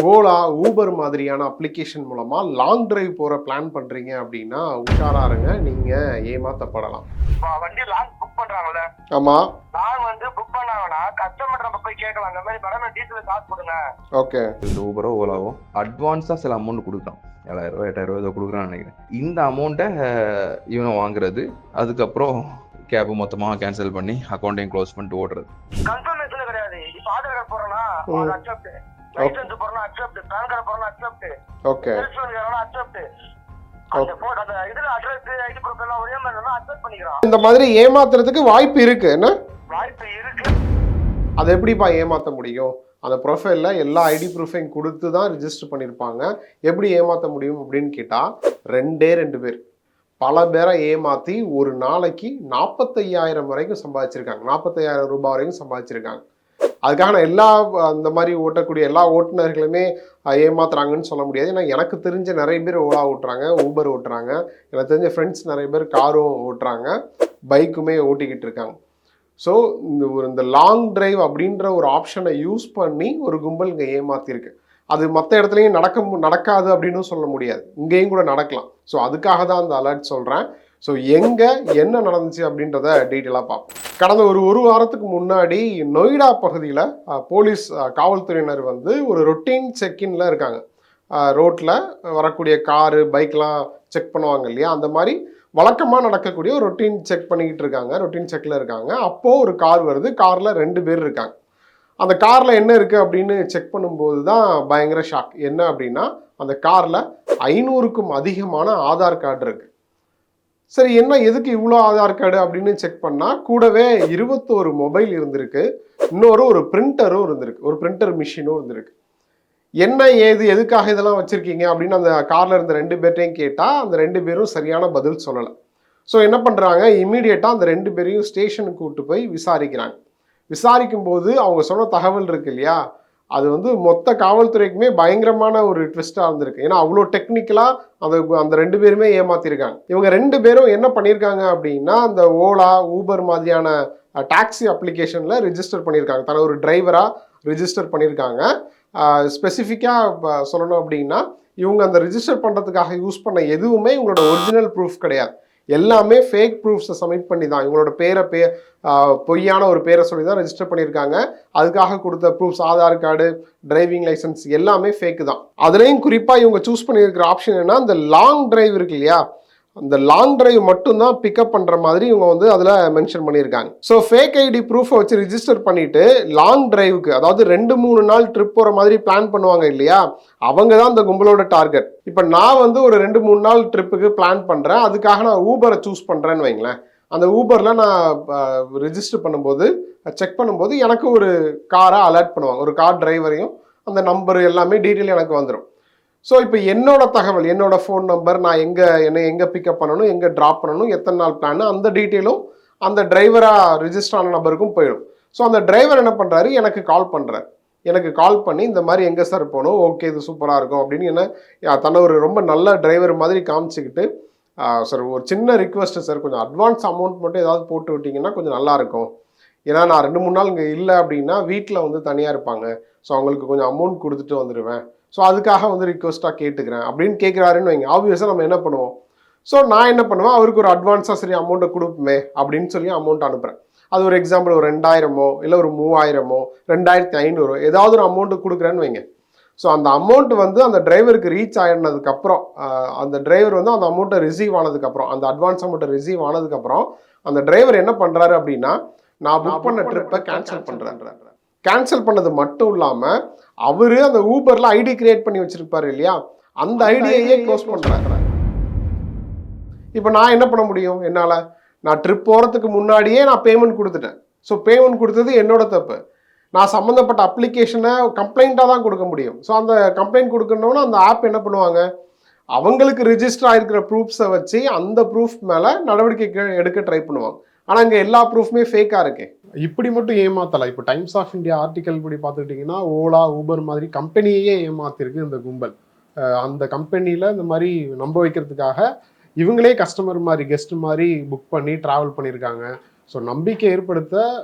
Ola, Uber மாதிரியான application மூலமா long drive போற பிளான் பண்றீங்க அப்படின்னா உஷாரா இருங்க, நீங்க ஏமாத்தப்படலாம். வண்டி லாங் புக் பண்றாங்கல்ல, ஆமா, லாங் வந்து புக் பண்ணாங்கன்னா கஸ்டமர் நம்ம போய் கேட்கலாம், இந்த மாதிரி மேடம் டீசல் காசு கொடுங்க. ஓகே. இந்த ஊபரோ ஓலாவோ அட்வான்ஸாக சில அமௌண்ட் கொடுக்குறான், 7,000 8,000 ஏதோ கொடுக்குறான்னு நினைக்கிறேன். இந்த அமௌண்ட்டை இவனை வாங்குறது, அதுக்கப்புறம் கேபு மொத்தமாக கேன்சல் பண்ணி அக்கௌண்ட்டையும் க்ளோஸ் பண்ணிட்டு ஓடுறது. கன்ஃபர்மேஷன் கிடையாது. இப்போ ஆதார் கார்டு போறோம்னா அது அக்செப்ட், லைசென்ஸ் போறோம்னா அக்செப்ட், பேன் கார்டு போறோம்னா அக்செப்ட், ஓகே, செல்ஃபோன் வேறனா அக்செப்ட், அந்த போன் அந்த இதுல அட்ரஸ் ஐடி ப்ரூஃப் எல்லாம் ஒரே மாதிரி இருந்தா அக்செப்ட் பண்ணிக்கிறான். இந்த மாதிரி ஏமாத்துறதுக்கு வாய்ப்பு இருக்கு. என்ன வாய்ப்பு இருக்கு? அதை எப்படிப்பா ஏமாத்த முடியும்? அந்த ப்ரொஃபைல்ல எல்லா ஐடி ப்ரூஃபையும் கொடுத்து தான் ரிஜிஸ்டர் பண்ணியிருப்பாங்க. எப்படி ஏமாற்ற முடியும் அப்படின்னு கேட்டால், ரெண்டு பேர் பல பேரை ஏமாற்றி ஒரு நாளைக்கு 45,000 வரைக்கும் சம்பாதிச்சிருக்காங்க. 45,000 ரூபாய் வரைக்கும் சம்பாதிச்சிருக்காங்க. அதுக்காக நான் எல்லா அந்த மாதிரி ஓட்டக்கூடிய எல்லா ஓட்டுநர்களுமே ஏமாத்துறாங்கன்னு சொல்ல முடியாது. ஏன்னா எனக்கு தெரிஞ்ச நிறைய பேர் ஓலா ஓட்டுறாங்க, ஊபர் ஓட்டுறாங்க, எனக்கு தெரிஞ்ச ஃப்ரெண்ட்ஸ் நிறைய பேர் காரும் ஓட்டுறாங்க, பைக்குமே ஓட்டிக்கிட்டு இருக்காங்க. ஸோ இந்த லாங் டிரைவ் அப்படின்ற ஒரு ஆப்ஷனை யூஸ் பண்ணி ஒரு கும்பல் இங்கே ஏமாத்திருக்கு. அது மற்ற இடத்துலையும் நடக்காது அப்படின்னு சொல்ல முடியாது, இங்கேயும் கூட நடக்கலாம். ஸோ அதுக்காக தான் அந்த அலர்ட் சொல்கிறேன். ஸோ எங்கே என்ன நடந்துச்சு அப்படின்றத டீட்டெயிலாக பார்ப்போம். கடந்த ஒரு வாரத்துக்கு முன்னாடி நொய்டா பகுதியில் போலீஸ் காவல்துறையினர் வந்து ஒரு ரொட்டீன் செக்இன்ல இருக்காங்க. ரோட்டில் வரக்கூடிய காரு பைக்லாம் செக் பண்ணுவாங்க இல்லையா, அந்த மாதிரி வழக்கமாக நடக்கக்கூடிய ஒரு ரொட்டீன் செக் பண்ணிக்கிட்டு இருக்காங்க, ரொட்டீன் செக்கில் இருக்காங்க. அப்போது ஒரு கார் வருது, காரில் 2 பேர் இருக்காங்க. அந்த காரில் என்ன இருக்குது அப்படின்னு செக் பண்ணும்போது தான் பயங்கர ஷாக். என்ன அப்படின்னா, அந்த காரில் 500க்கும் அதிகமான ஆதார் கார்டு இருக்குது. சரி, என்ன எதுக்கு இவ்வளோ ஆதார் கார்டு அப்படின்னு செக் பண்ணால், கூடவே 21 மொபைல் இருந்திருக்கு, ஒரு பிரிண்டரும் இருந்திருக்கு, ஒரு பிரிண்டர் மிஷினும் இருந்திருக்கு. என்ன ஏது எதுக்காக இதெல்லாம் வச்சுருக்கீங்க அப்படின்னு அந்த காரில் இருந்த 2 பேர்ட்டையும் கேட்டால், அந்த 2 பேரும் சரியான பதில் சொல்லலை. ஸோ என்ன பண்ணுறாங்க, இம்மீடியட்டாக அந்த 2 பேரையும் ஸ்டேஷனுக்கு கூப்பிட்டு போய் விசாரிக்கிறாங்க. விசாரிக்கும் போது அவங்க சொன்ன தகவல் இருக்கு இல்லையா, அது வந்து மொத்த காவல்துறைக்குமே பயங்கரமான ஒரு ட்விஸ்டாக இருந்திருக்கு. ஏன்னா அவ்வளோ டெக்னிக்கலாக அந்த 2 பேருமே ஏமாத்திருக்காங்க. இவங்க 2 பேரும் என்ன பண்ணியிருக்காங்க அப்படின்னா, அந்த ஓலா, ஊபர் மாதிரியான டாக்ஸி அப்ளிகேஷனில் ரிஜிஸ்டர் பண்ணியிருக்காங்க, தன ஒரு டிரைவராக ரிஜிஸ்டர் பண்ணியிருக்காங்க. ஸ்பெசிஃபிக்காக சொல்லணும் அப்படின்னா, இவங்க அந்த ரிஜிஸ்டர் பண்ணுறதுக்காக யூஸ் பண்ண எதுவுமே இவங்களோட ஒரிஜினல் ப்ரூஃப் கிடையாது. எல்லாமே ஃபேக் ப்ரூஃப்ஸை சப்மிட் பண்ணி தான், இவங்களோட பொய்யான ஒரு பேரை சொல்லி தான் ரெஜிஸ்டர் பண்ணியிருக்காங்க. அதுக்காக கொடுத்த proofs, Aadhaar card, driving licence எல்லாமே ஃபேக்கு தான். அதுலேயும் குறிப்பாக இவங்க சூஸ் பண்ணியிருக்கிற ஆப்ஷன் என்ன, இந்த லாங் டிரைவ் இருக்கு இல்லையா, அந்த லாங் டிரைவ் மட்டும்தான் பிக்கப் பண்ணுற மாதிரி இவங்க வந்து அதில் மென்ஷன் பண்ணியிருக்காங்க. ஸோ ஃபேக் ஐடி ப்ரூஃபை வச்சு ரிஜிஸ்டர் பண்ணிட்டு லாங் டிரைவுக்கு, அதாவது 2-3 நாள் ட்ரிப் போகிற மாதிரி பிளான் பண்ணுவாங்க இல்லையா, அவங்க தான் இந்த கும்பலோட டார்கெட். இப்போ நான் வந்து ஒரு 2-3 நாள் ட்ரிப்புக்கு பிளான் பண்ணுறேன், அதுக்காக நான் ஊபரை சூஸ் பண்ணுறேன்னு வைங்களேன். அந்த ஊபரில் நான் ரிஜிஸ்டர் பண்ணும்போது, செக் பண்ணும்போது எனக்கு ஒரு காரை அலர்ட் பண்ணுவாங்க, ஒரு கார் டிரைவரையும், அந்த நம்பர் எல்லாமே டீட்டெயில் எனக்கு வந்துடும். ஸோ இப்போ என்னோட தகவல், என்னோட ஃபோன் நம்பர், நான் என்னை எங்கே பிக்கப் பண்ணணும், எங்கே ட்ராப் பண்ணணும், எத்தனை நாள் பிளான், அந்த டீட்டெயிலும் அந்த டிரைவராக ரிஜிஸ்டர் ஆன நம்பருக்கும் போயிடும். ஸோ அந்த டிரைவர் என்ன பண்ணுறாரு, எனக்கு கால் பண்ணுறாரு. எனக்கு கால் பண்ணி இந்த மாதிரி எங்கே சார் போகணும், ஓகே இது சூப்பராக இருக்கும் அப்படின்னு என்ன தன்னை ஒரு ரொம்ப நல்ல டிரைவர் மாதிரி காமிச்சிக்கிட்டு, சார் ஒரு சின்ன ரிக்வெஸ்ட்டு சார், கொஞ்சம் அட்வான்ஸ் அமௌண்ட் மட்டும் ஏதாவது போட்டு விட்டிங்கன்னா கொஞ்சம் நல்லாயிருக்கும். ஏன்னா நான் 2-3 நாள் இங்கே இல்லை அப்படின்னா வீட்டில் வந்து தனியாக இருப்பாங்க, ஸோ அவங்களுக்கு கொஞ்சம் அமௌண்ட் கொடுத்துட்டு வந்துடுவேன், ஸோ அதுக்காக வந்து ரிக்வஸ்ட்டாக கேட்டுக்கிறேன் அப்படின்னு கேட்குறாருன்னு வைங்க. ஆப்வியஸாக நம்ம என்ன பண்ணுவோம், ஸோ நான் என்ன பண்ணுவேன், அவருக்கு ஒரு அட்வான்ஸாக சரி அமௌண்ட்டை கொடுப்போமே அப்படின்னு சொல்லி அமௌண்ட் அனுப்புகிறேன். அது ஒரு எக்ஸாம்பிள் ஒரு 2,000 இல்லை ஒரு 3,000 2,500 ஏதாவது ஒரு அமௌண்ட்டு கொடுக்குறேன்னு வைங்க. ஸோ அந்த அமௌண்ட் வந்து அந்த டிரைவருக்கு ரீச் ஆகினதுக்கப்புறம், அந்த டிரைவர் வந்து அந்த அமௌண்ட்டை ரிசீவ் ஆனதுக்கப்புறம், அந்த அட்வான்ஸ் அமௌண்ட்டை ரிசீவ் ஆனதுக்கப்புறம் அந்த டிரைவர் என்ன பண்ணுறாரு அப்படின்னா, நான் புக் பண்ண ட்ரிப்பை கேன்சல் பண்ணுறேன். கேன்சல் பண்ணது மட்டும் இல்லாமல் அவர் அந்த ஊபரில் ஐடி கிரியேட் பண்ணி வச்சிருப்பாரு இல்லையா, அந்த ஐடியையே க்ளோஸ் பண்ணுறாரு. இப்போ நான் என்ன பண்ண முடியும், என்னால் நான் ட்ரிப் போகிறதுக்கு முன்னாடியே நான் பேமெண்ட் கொடுத்துட்டேன். ஸோ பேமெண்ட் கொடுத்தது என்னோட தப்பு. நான் சம்மந்தப்பட்ட அப்ளிகேஷனை கம்ப்ளைண்ட்டாக தான் கொடுக்க முடியும். ஸோ அந்த கம்ப்ளைண்ட் கொடுக்கணுன்னா அந்த ஆப் என்ன பண்ணுவாங்க, அவங்களுக்கு ரிஜிஸ்டர் ஆகிருக்கிற ப்ரூஃப்ஸை வச்சு அந்த ப்ரூஃப் மேலே நடவடிக்கை எடுக்க ட்ரை பண்ணுவாங்க. ஆனால் இங்கே எல்லா ப்ரூஃப்மே ஃபேக்காக இருக்கு. இப்படி மட்டும் ஏமாத்தலாம். இப்போ டைம்ஸ் ஆஃப் இந்தியா ஆர்டிக்கல் படி பார்த்துக்கிட்டிங்கன்னா, ஓலா, ஊபர் மாதிரி கம்பெனியே ஏமாத்திருக்கு இந்த கும்பல். அந்த கம்பெனியில் இந்த மாதிரி நம்ப வைக்கிறதுக்காக இவங்களே கஸ்டமர் மாதிரி, கெஸ்ட் மாதிரி புக் பண்ணி ட்ராவல் பண்ணியிருக்காங்க. ஸோ நம்பிக்கை ஏற்படுத்த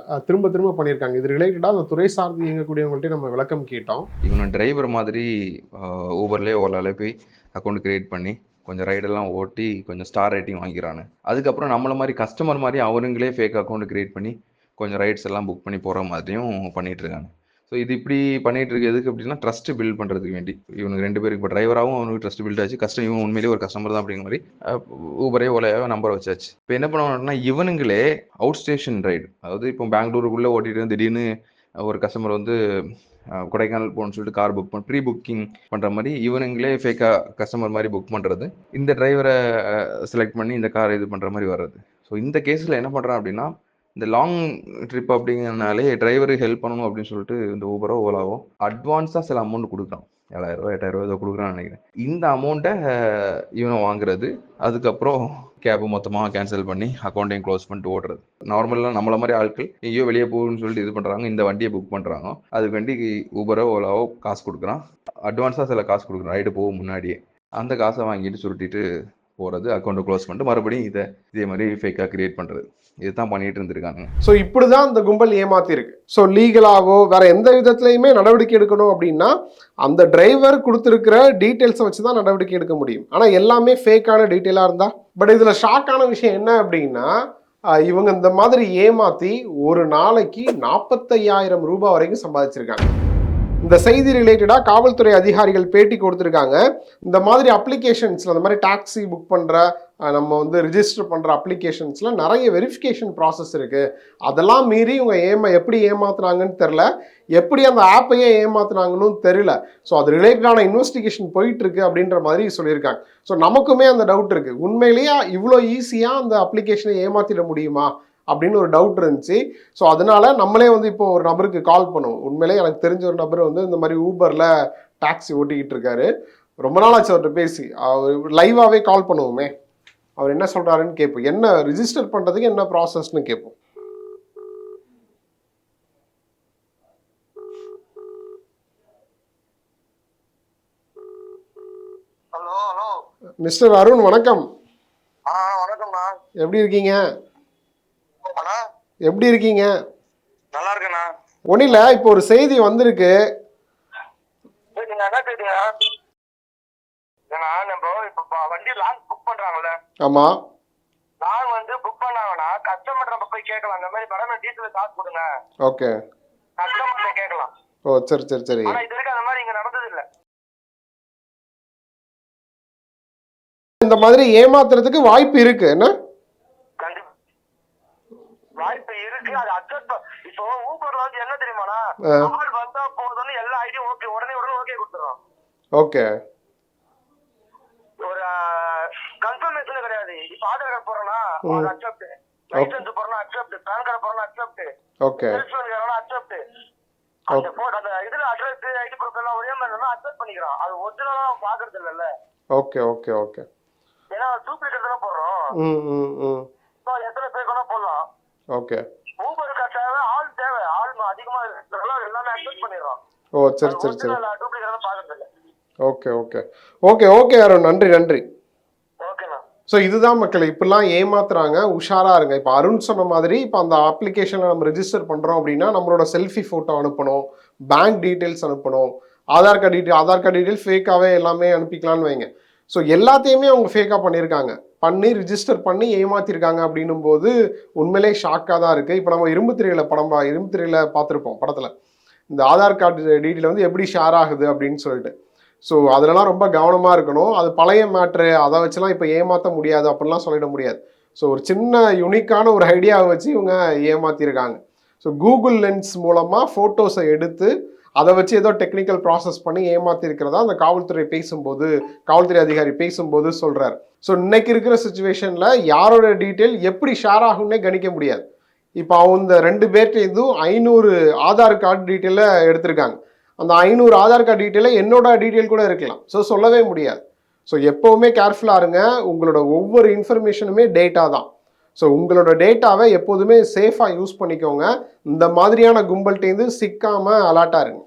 திரும்ப திரும்ப பண்ணியிருக்காங்க. இது ரிலேட்டடாக அந்த துறை சார்ந்து இயங்கக்கூடியவங்கள்ட்ட நம்ம விளக்கம் கேட்டோம். இவங்க டிரைவர் மாதிரி ஊபர்லேயே ஓலாலே போய் அக்கௌண்ட் கிரியேட் பண்ணி கொஞ்சம் ரைடெல்லாம் ஓட்டி கொஞ்சம் ஸ்டார் ரேட்டிங் வாங்கிக்கிறாங்க. அதுக்கப்புறம் நம்மள மாதிரி கஸ்டமர் மாதிரி அவனுங்களே ஃபேக் அக்கௌண்ட் கிரியேட் பண்ணி கொஞ்சம் ரைட்ஸ் எல்லாம் புக் பண்ணி போகிற மாதிரியும் பண்ணிட்டு இருக்காங்க. ஸோ இது இப்படி பண்ணிட்டு இருக்கு எதுக்கு அப்படின்னா ட்ரஸ்ட் பில்ட் பண்ணுறதுக்கு வேண்டி. இவனுக்கு 2 பேருக்கு இப்போ டிரைவராகவும் அவனுக்கு ட்ரஸ்ட் பில்ட் ஆச்சு, இவன் உண்மையிலேயே ஒரு கஸ்டமர் தான் அப்படிங்கிற மாதிரி ஊபரே ஓலையாவே நம்பர் வச்சாச்சு. இப்போ என்ன பண்ணுவாங்கன்னா இவனுங்களே அவுட் ஸ்டேஷன் ரைடு, அதாவது இப்போ பெங்களூருக்குள்ளே ஓட்டிட்டு திடீர்னு ஒரு கஸ்டமர் வந்து கொடைக்கானல் போகணும்னு சொல்லிட்டு கார் புக் ப்ரீ புக்கிங் பண்ணுற மாதிரி இவனுங்களே ஃபேக்காக கஸ்டமர் மாதிரி புக் பண்ணுறது, இந்த டிரைவரை செலக்ட் பண்ணி இந்த கார் இது பண்ணுற மாதிரி வர்றது. ஸோ இந்த கேஸில் என்ன பண்ணுறான் அப்படின்னா இந்த லாங் ட்ரிப் அப்படிங்கிறனாலே டிரைவருக்கு ஹெல்ப் பண்ணணும் அப்படின்னு சொல்லிட்டு இந்த ஊபரோ ஓலாவோ அட்வான்ஸாக சில அமௌண்ட் கொடுக்குறான். 7,000 8,000 ஏதோ கொடுக்குறான்னு நினைக்கிறேன். இந்த அமௌண்ட்டை இவனை வாங்குறது, அதுக்கப்புறம் கேபு மொத்தமாக கேன்சல் பண்ணி அக்கௌண்ட்டையும் க்ளோஸ் பண்ணிட்டு ஓடுறது. நார்மலாக நம்மள மாதிரி ஆட்கள் எங்கேயோ வெளியே போகுன்னு சொல்லிட்டு இது பண்ணுறாங்க, இந்த வண்டியை புக் பண்ணுறாங்க. அதுக்கு வேண்டி ஊபரோ ஓலாவோ காசு கொடுக்குறான், அட்வான்ஸாக சில காசு கொடுக்குறான் ரைடு போகும் முன்னாடியே. அந்த காசை வாங்கிட்டு சுருட்டிட்டு போகிறது, அக்கௌண்ட்டை க்ளோஸ் பண்ணிட்டு மறுபடியும் இதே மாதிரி ஃபேக்காக கிரியேட் பண்ணுறது, இதுதான் பண்ணிட்டு இருந்திருக்காங்க. ஸோ இப்படிதான் இந்த கும்பல் ஏமாத்திருக்கு. ஸோ லீகலாவோ வேற எந்த விதத்துலையுமே நடவடிக்கை எடுக்கணும் அப்படின்னா அந்த டிரைவர் கொடுத்துருக்கிற டீட்டெயில்ஸை வச்சு தான் நடவடிக்கை எடுக்க முடியும். ஆனால் எல்லாமே ஃபேக்கான டீட்டெயிலாக இருந்தா. பட் இதில் ஷாக்கான விஷயம் என்ன அப்படின்னா இவங்க இந்த மாதிரி ஏமாத்தி ஒரு நாளைக்கு 45,000 ரூபாய் வரைக்கும் சம்பாதிச்சிருக்காங்க. இந்த செய்தி ரிலேட்டடாக காவல்துறை அதிகாரிகள் பேட்டி கொடுத்துருக்காங்க. இந்த மாதிரி அப்ளிகேஷன்ஸில் இந்த மாதிரி டாக்ஸி புக் பண்ணுற நம்ம வந்து ரிஜிஸ்டர் பண்ணுற அப்ளிகேஷன்ஸில் நிறைய வெரிஃபிகேஷன் ப்ராசஸ் இருக்குது. அதெல்லாம் மீறி இவங்க எப்படி ஏமாத்துனாங்கன்னு தெரில, எப்படி அந்த ஆப்பையே ஏமாத்துனாங்கன்னு தெரியல. ஸோ அது ரிலேட்டடான இன்வெஸ்டிகேஷன் போயிட்டுருக்கு அப்படின்ற மாதிரி சொல்லியிருக்காங்க. ஸோ நமக்குமே அந்த டவுட் இருக்குது, உண்மையிலேயே இவ்வளோ ஈஸியாக அந்த அப்ளிகேஷனை ஏமாற்றிட முடியுமா அப்படின்னு ஒரு டவுட் இருந்துச்சு. ஸோ அதனால நம்மளே வந்து இப்போ ஒரு நபருக்கு கால் பண்ணுவோம். உண்மையிலே எனக்கு தெரிஞ்ச ஒரு நபர் வந்து இந்த மாதிரி ஊபரில் டாக்ஸி ஓட்டிக்கிட்டு இருக்காரு. ரொம்ப நாள் ஆச்சு அவர்கிட்ட பேசி. அவர் லைவாகவே கால் பண்ணுவோமே, அவர் என்ன சொல்கிறாருன்னு கேட்போம், என்ன ரிஜிஸ்டர் பண்ணுறதுக்கு என்ன ப்ராசஸ்ன்னு கேட்போம். ஹலோ ஹலோ மிஸ்டர் அருண் வணக்கம். வணக்கம்ண்ணா. எப்படி இருக்கீங்க? அண்ணா எப்படி இருக்கீங்க? நல்லா இருக்கேண்ணா. ஒன்றும் இல்லை, இப்போ ஒரு செய்தி வந்திருக்கு. கேட்டுங்க என்ன கேட்டுங்க? ஏன்னா நம்ம இப்போ வண்டி லாங் புக் பண்றாங்கல்ல, ஆமாம், லாங் வந்து புக் பண்ணாங்கன்னா கஸ்டமர் நம்ம போய் கேட்கலாம், இந்த மாதிரி மேடம் டீட்டெயில் காசு கொடுங்க, ஓகே, கஸ்டமர்ல கேட்கலாம். ஓ சரி சரி சரி. ஆனா இது வரைக்கும் அந்த மாதிரி இங்க நடந்தது இல்ல. இந்த மாதிரி ஏமாத்துறதுக்கு வாய்ப்பு இருக்கு என்ன? வாய்ப்பு இருக்கு, அது அக்செப்ட். இப்போ ஊபர்ல வந்து என்ன தெரியுமாண்ணா, ஆள் வந்தா போதும்னு எல்லா ஐடியும் ஓகே உடனே ஓகே கொடுத்துறோம். ஓகே, ஒரு கன்ஃபர்மேஷன் கிடையாது. இப்போ ஆதார் கார்டு போறோம்னா அது அக்செப்ட், லைசென்ஸ் போறோம்னா அக்செப்ட், பேன் கார்டு போறோம்னா அக்செப்ட், ஓகே, செல்போன் வேறனா அக்செப்ட், அந்த போட்டோ அந்த இதுல அட்ரஸ் ஐடி ப்ரூஃப் எல்லாம் ஒரே மாதிரி இருந்தா அக்செப்ட் பண்ணிக்கிறோம். அது ஒரிஜினலா பாக்குறது இல்லல்ல. Okay okay okay. ஏன்னா டூப்ளிகேட் தான் போடுறோம். சோ எத்தனை பேர் வேணா போடலாம். ஓகே, ஊபருக்கு தேவை ஆள், அதிகமா இருக்கிறதால எல்லாமே அக்செப்ட் பண்ணிடுறோம். ஓ சரி சரி சரி. டூப்ளிகேட் பாக்குறது இல்ல. Okay okay okay okay Arun, நன்றி நன்றி. ஓகேண்ணா. ஸோ இதுதான் மக்கள், இப்படிலாம் ஏமாத்துறாங்க, உஷாராக இருங்க. இப்போ அருண் சொன்ன மாதிரி இப்போ அந்த அப்ளிகேஷனில் நம்ம ரெஜிஸ்டர் பண்ணுறோம் அப்படின்னா நம்மளோட செல்ஃபி ஃபோட்டோ அனுப்பணும், பேங்க் டீட்டெயில்ஸ் அனுப்பணும், ஆதார் கார்டு டீட்டெயில் ஃபேக்காகவே எல்லாமே அனுப்பிக்கலான்னு வைங்க. ஸோ எல்லாத்தையுமே அவங்க ஃபேக்காக பண்ணியிருக்காங்க, பண்ணி ரிஜிஸ்டர் பண்ணி ஏமாத்திருக்காங்க. அப்படின்னும் போது உண்மையிலே ஷாக்காக தான் இருக்குது. இப்போ நம்ம இரும்பு திரையில் பார்த்துருப்போம் படத்தில், இந்த ஆதார் கார்டு டீட்டெயில் வந்து எப்படி ஷேர் ஆகுது அப்படின்னு சொல்லிட்டு. ஸோ அதிலலாம் ரொம்ப கவனமாக இருக்கணும். அது பழைய மேட்ரு, அதை வச்சுலாம் இப்போ ஏமாற்ற முடியாது அப்படிலாம் சொல்லிட முடியாது. ஸோ ஒரு சின்ன யூனிக்கான ஒரு ஐடியாவை வச்சு இவங்க ஏமாற்றிருக்காங்க. ஸோ கூகுள் லென்ஸ் மூலமாக ஃபோட்டோஸை எடுத்து அதை வச்சு ஏதோ டெக்னிக்கல் ப்ராசஸ் பண்ணி ஏமாற்றிருக்கிறதா அந்த காவல்துறை அதிகாரி பேசும்போது சொல்கிறார். ஸோ இன்னைக்கு இருக்கிற சுச்சுவேஷனில் யாரோட டீட்டெயில் எப்படி ஷேர் ஆகும்னே கணிக்க முடியாது. இப்போ அவங்க 2 பேர்கிட்டையும் 500 ஆதார் கார்டு டீட்டெயிலை எடுத்திருக்காங்க. அந்த 500 ஆதார் கார்டு டீட்டெயிலில் என்னோட டீட்டெயில் கூட இருக்கலாம். ஸோ சொல்லவே முடியாது. ஸோ எப்போவுமே கேர்ஃபுல்லாக இருங்க. உங்களோட ஒவ்வொரு இன்ஃபர்மேஷனுமே டேட்டா தான். ஸோ உங்களோட டேட்டாவை எப்போதுமே சேஃபாக யூஸ் பண்ணிக்கோங்க. இந்த மாதிரியான கும்பல்கிட்டேருந்து சிக்காமல் அலர்ட்டாக இருங்க.